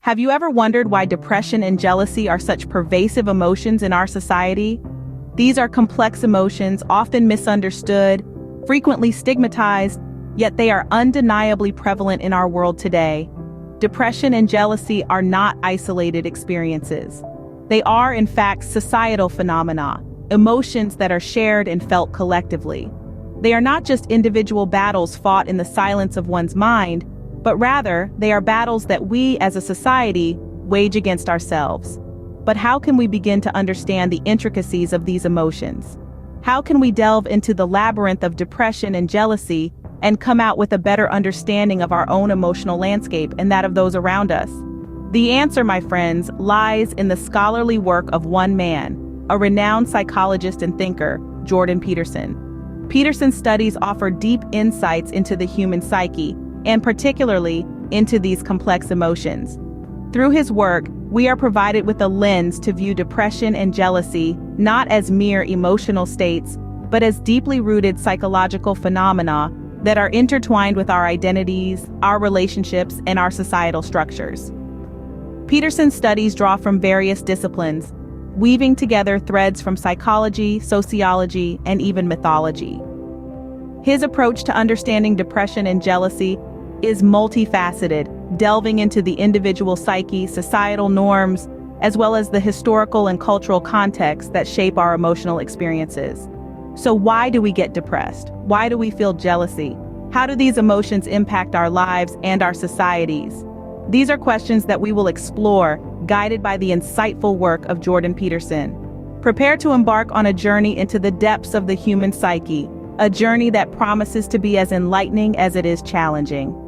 Have you ever wondered why depression and jealousy are such pervasive emotions in our society? These are complex emotions, often misunderstood, frequently stigmatized, yet they are undeniably prevalent in our world today. Depression and jealousy are not isolated experiences. They are, in fact, societal phenomena, emotions that are shared and felt collectively. They are not just individual battles fought in the silence of one's mind, but rather, they are battles that we, as a society, wage against ourselves. But how can we begin to understand the intricacies of these emotions? How can we delve into the labyrinth of depression and jealousy and come out with a better understanding of our own emotional landscape and that of those around us? The answer, my friends, lies in the scholarly work of one man, a renowned psychologist and thinker, Jordan Peterson. Peterson's studies offer deep insights into the human psyche, and particularly into these complex emotions. Through his work, we are provided with a lens to view depression and jealousy not as mere emotional states, but as deeply rooted psychological phenomena that are intertwined with our identities, our relationships, and our societal structures. Peterson's studies draw from various disciplines, weaving together threads from psychology, sociology, and even mythology. His approach to understanding depression and jealousy is multifaceted, delving into the individual psyche, societal norms, as well as the historical and cultural contexts that shape our emotional experiences. So why do we get depressed? Why do we feel jealousy? How do these emotions impact our lives and our societies? These are questions that we will explore, guided by the insightful work of Jordan Peterson. Prepare to embark on a journey into the depths of the human psyche, a journey that promises to be as enlightening as it is challenging.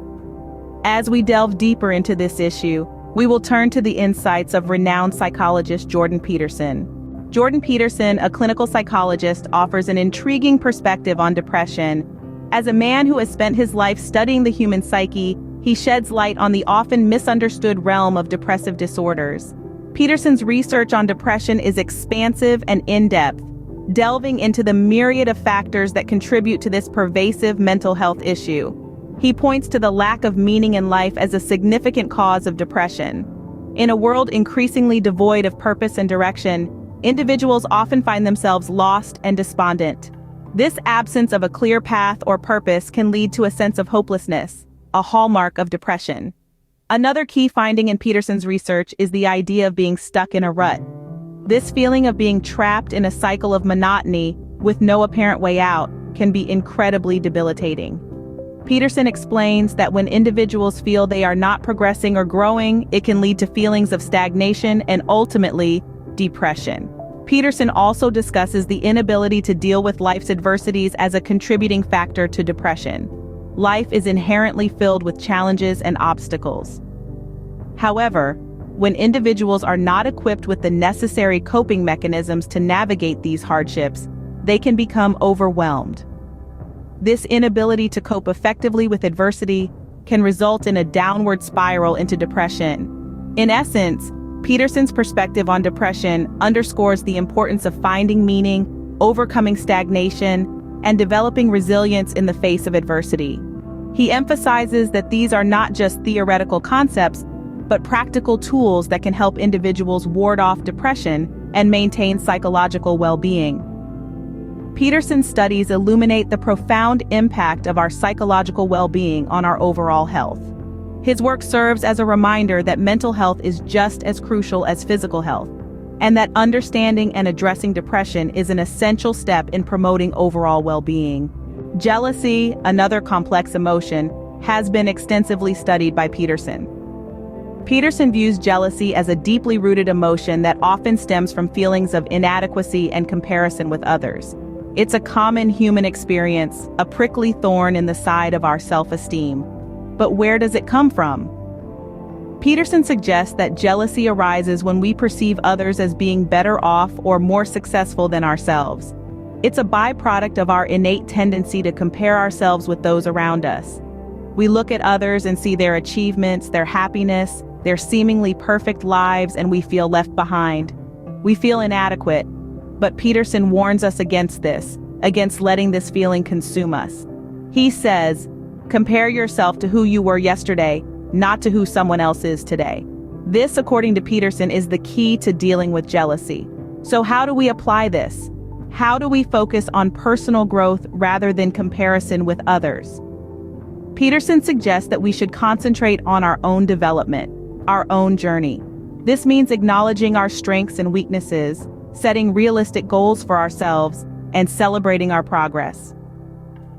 As we delve deeper into this issue, we will turn to the insights of renowned psychologist Jordan Peterson. Jordan Peterson, a clinical psychologist, offers an intriguing perspective on depression. As a man who has spent his life studying the human psyche, he sheds light on the often misunderstood realm of depressive disorders. Peterson's research on depression is expansive and in-depth, delving into the myriad of factors that contribute to this pervasive mental health issue. He points to the lack of meaning in life as a significant cause of depression. In a world increasingly devoid of purpose and direction, individuals often find themselves lost and despondent. This absence of a clear path or purpose can lead to a sense of hopelessness, a hallmark of depression. Another key finding in Peterson's research is the idea of being stuck in a rut. This feeling of being trapped in a cycle of monotony with no apparent way out can be incredibly debilitating. Peterson explains that when individuals feel they are not progressing or growing, it can lead to feelings of stagnation and ultimately depression. Peterson also discusses the inability to deal with life's adversities as a contributing factor to depression. Life is inherently filled with challenges and obstacles. However, when individuals are not equipped with the necessary coping mechanisms to navigate these hardships, they can become overwhelmed. This inability to cope effectively with adversity can result in a downward spiral into depression. In essence, Peterson's perspective on depression underscores the importance of finding meaning, overcoming stagnation, and developing resilience in the face of adversity. He emphasizes that these are not just theoretical concepts, but practical tools that can help individuals ward off depression and maintain psychological well-being. Peterson's studies illuminate the profound impact of our psychological well-being on our overall health. His work serves as a reminder that mental health is just as crucial as physical health, and that understanding and addressing depression is an essential step in promoting overall well-being. Jealousy, another complex emotion, has been extensively studied by Peterson. Peterson views jealousy as a deeply rooted emotion that often stems from feelings of inadequacy and comparison with others. It's a common human experience, a prickly thorn in the side of our self-esteem. But where does it come from? Peterson suggests that jealousy arises when we perceive others as being better off or more successful than ourselves. It's a byproduct of our innate tendency to compare ourselves with those around us. We look at others and see their achievements, their happiness, their seemingly perfect lives, and we feel left behind. We feel inadequate. But Peterson warns us against this, against letting this feeling consume us. He says, compare yourself to who you were yesterday, not to who someone else is today. This, according to Peterson, is the key to dealing with jealousy. So how do we apply this? How do we focus on personal growth rather than comparison with others? Peterson suggests that we should concentrate on our own development, our own journey. This means acknowledging our strengths and weaknesses, setting realistic goals for ourselves, and celebrating our progress.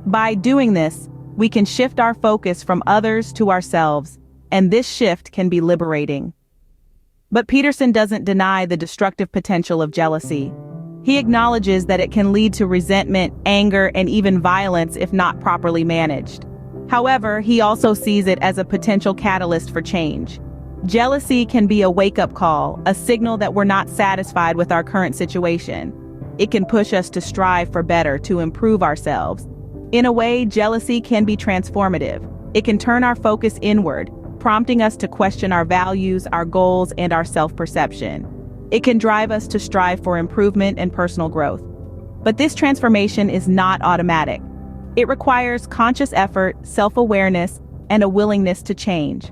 By doing this, we can shift our focus from others to ourselves, and this shift can be liberating. But Peterson doesn't deny the destructive potential of jealousy. He acknowledges that it can lead to resentment, anger, and even violence if not properly managed. However, he also sees it as a potential catalyst for change. Jealousy can be a wake-up call, a signal that we're not satisfied with our current situation. It can push us to strive for better, to improve ourselves. In a way, jealousy can be transformative. It can turn our focus inward, prompting us to question our values, our goals, and our self-perception. It can drive us to strive for improvement and personal growth. But this transformation is not automatic. It requires conscious effort, self-awareness, and a willingness to change.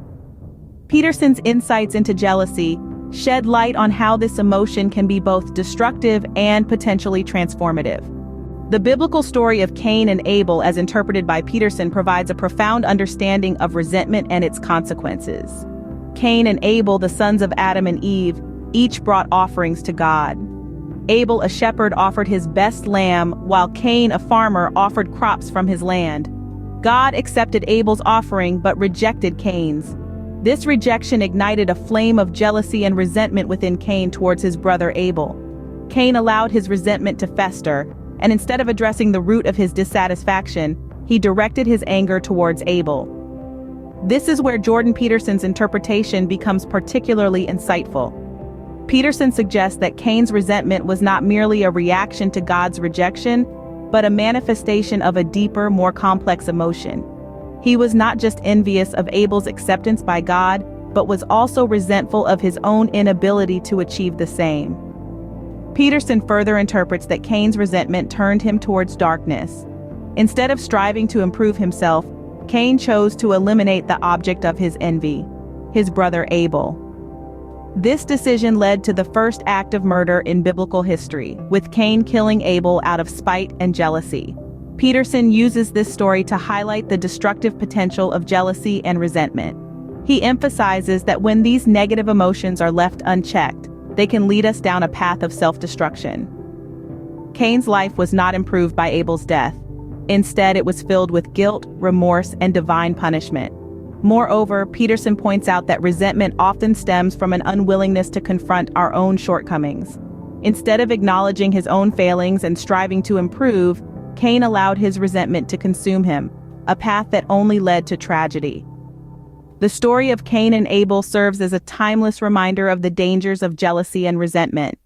Peterson's insights into jealousy shed light on how this emotion can be both destructive and potentially transformative. The biblical story of Cain and Abel, as interpreted by Peterson, provides a profound understanding of resentment and its consequences. Cain and Abel, the sons of Adam and Eve, each brought offerings to God. Abel, a shepherd, offered his best lamb, while Cain, a farmer, offered crops from his land. God accepted Abel's offering but rejected Cain's. This rejection ignited a flame of jealousy and resentment within Cain towards his brother Abel. Cain allowed his resentment to fester, and instead of addressing the root of his dissatisfaction, he directed his anger towards Abel. This is where Jordan Peterson's interpretation becomes particularly insightful. Peterson suggests that Cain's resentment was not merely a reaction to God's rejection, but a manifestation of a deeper, more complex emotion. He was not just envious of Abel's acceptance by God, but was also resentful of his own inability to achieve the same. Peterson further interprets that Cain's resentment turned him towards darkness. Instead of striving to improve himself, Cain chose to eliminate the object of his envy, his brother Abel. This decision led to the first act of murder in biblical history, with Cain killing Abel out of spite and jealousy. Peterson uses this story to highlight the destructive potential of jealousy and resentment. He emphasizes that when these negative emotions are left unchecked, they can lead us down a path of self-destruction. Cain's life was not improved by Abel's death. Instead, it was filled with guilt, remorse, and divine punishment. Moreover, Peterson points out that resentment often stems from an unwillingness to confront our own shortcomings. Instead of acknowledging his own failings and striving to improve, Cain allowed his resentment to consume him, a path that only led to tragedy. The story of Cain and Abel serves as a timeless reminder of the dangers of jealousy and resentment.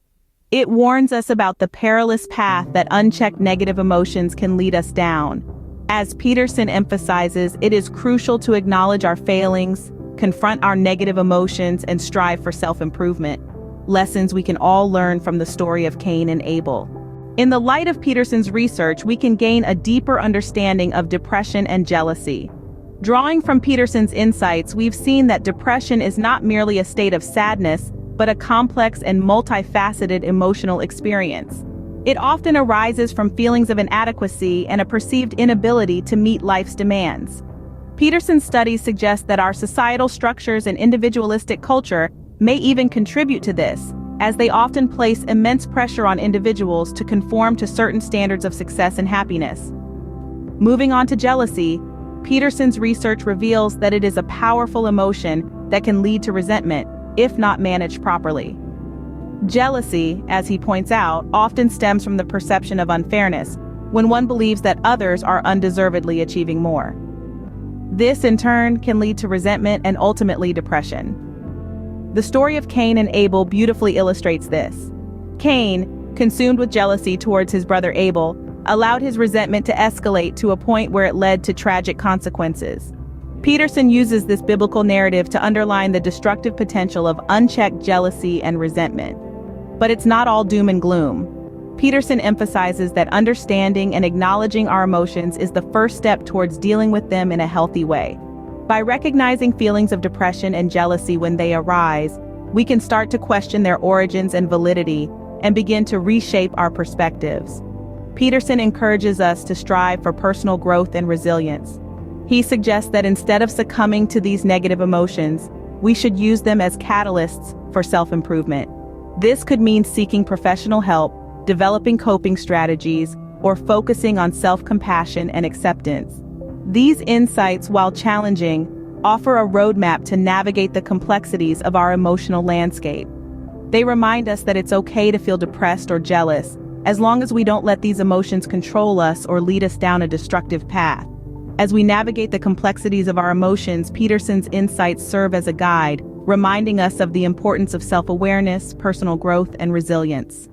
It warns us about the perilous path that unchecked negative emotions can lead us down. As Peterson emphasizes, it is crucial to acknowledge our failings, confront our negative emotions, and strive for self-improvement. Lessons we can all learn from the story of Cain and Abel. In the light of Peterson's research, we can gain a deeper understanding of depression and jealousy. Drawing from Peterson's insights, we've seen that depression is not merely a state of sadness, but a complex and multifaceted emotional experience. It often arises from feelings of inadequacy and a perceived inability to meet life's demands. Peterson's studies suggest that our societal structures and individualistic culture may even contribute to this, as they often place immense pressure on individuals to conform to certain standards of success and happiness. Moving on to jealousy, Peterson's research reveals that it is a powerful emotion that can lead to resentment, if not managed properly. Jealousy, as he points out, often stems from the perception of unfairness, when one believes that others are undeservedly achieving more. This, in turn, can lead to resentment and ultimately depression. The story of Cain and Abel beautifully illustrates this. Cain, consumed with jealousy towards his brother Abel, allowed his resentment to escalate to a point where it led to tragic consequences. Peterson uses this biblical narrative to underline the destructive potential of unchecked jealousy and resentment. But it's not all doom and gloom. Peterson emphasizes that understanding and acknowledging our emotions is the first step towards dealing with them in a healthy way. By recognizing feelings of depression and jealousy when they arise, we can start to question their origins and validity and begin to reshape our perspectives. Peterson encourages us to strive for personal growth and resilience. He suggests that instead of succumbing to these negative emotions, we should use them as catalysts for self-improvement. This could mean seeking professional help, developing coping strategies, or focusing on self-compassion and acceptance. These insights, while challenging, offer a roadmap to navigate the complexities of our emotional landscape. They remind us that it's okay to feel depressed or jealous, as long as we don't let these emotions control us or lead us down a destructive path. As we navigate the complexities of our emotions, Peterson's insights serve as a guide, reminding us of the importance of self-awareness, personal growth, and resilience.